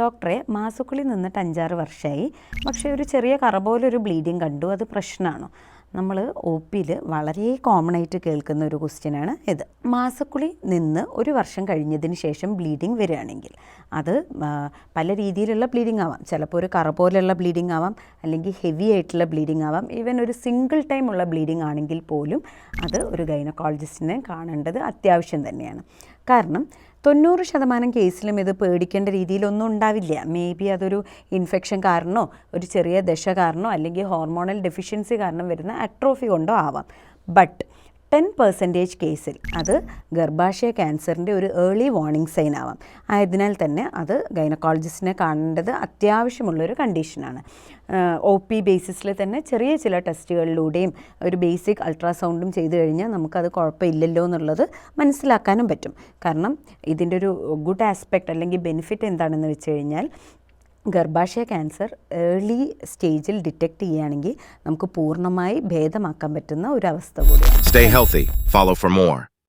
ഡോക്ടറെ മാസക്കുളി നിന്നിട്ട് 5-6 വർഷമായി, പക്ഷേ ഒരു ചെറിയ കറ പോലൊരു ബ്ലീഡിങ് കണ്ടു, അത് പ്രശ്നമാണോ? നമ്മൾ ഒ പിയിൽ വളരെ കോമൺ ആയിട്ട് കേൾക്കുന്ന ഒരു ക്വസ്റ്റ്യനാണ് ഇത്. മാസക്കുളി നിന്ന് 1 വർഷം കഴിഞ്ഞതിന് ശേഷം ബ്ലീഡിങ് വരികയാണെങ്കിൽ അത് പല രീതിയിലുള്ള ബ്ലീഡിങ് ആവാം. ചിലപ്പോൾ ഒരു കറ പോലെയുള്ള ബ്ലീഡിങ് ആവാം, അല്ലെങ്കിൽ ഹെവി ആയിട്ടുള്ള ബ്ലീഡിങ് ആവാം. ഈവൻ ഒരു സിംഗിൾ ടൈം ഉള്ള ബ്ലീഡിങ് ആണെങ്കിൽ പോലും അത് ഒരു ഗൈനക്കോളജിസ്റ്റിനെ കാണേണ്ടത് അത്യാവശ്യം തന്നെയാണ്. കാരണം 90% കേസിലും ഇത് പേടിക്കേണ്ട രീതിയിലൊന്നും ഉണ്ടാവില്ല. മേ ബി അതൊരു ഇൻഫെക്ഷൻ കാരണമോ ഒരു ചെറിയ ദശ കാരണമോ അല്ലെങ്കിൽ ഹോർമോണൽ ഡെഫിഷ്യൻസി കാരണം വരുന്ന അട്രോഫി കൊണ്ടോ ആവാം. ബട്ട് 10% കേസിൽ അത് ഗർഭാശയ ക്യാൻസറിൻ്റെ ഒരു ഏർലി വാർണിംഗ് സൈൻ ആവാം. ആയതിനാൽ തന്നെ അത് ഗൈനക്കോളജിസ്റ്റിനെ കാണേണ്ടത് അത്യാവശ്യമുള്ളൊരു കണ്ടീഷനാണ്. ഒ പി ബേസിസിൽ തന്നെ ചെറിയ ചില ടെസ്റ്റുകളിലൂടെയും ഒരു ബേസിക് അൾട്രാസൗണ്ടും ചെയ്തു കഴിഞ്ഞാൽ നമുക്കത് കുഴപ്പമില്ലല്ലോ എന്നുള്ളത് മനസ്സിലാക്കാനും പറ്റും. കാരണം ഇതിൻ്റെ ഒരു ഗുഡ് ആസ്പെക്റ്റ് അല്ലെങ്കിൽ ബെനിഫിറ്റ് എന്താണെന്ന് വെച്ച് കഴിഞ്ഞാൽ ഗർഭാശയ ക്യാൻസർ ഏർലി സ്റ്റേജിൽ ഡിറ്റക്റ്റ് ചെയ്യുകയാണെങ്കിൽ നമുക്ക് പൂർണ്ണമായി ഭേദമാക്കാൻ പറ്റുന്ന ഒരു അവസ്ഥ കൂടിയാണ്. Stay healthy. Follow for more.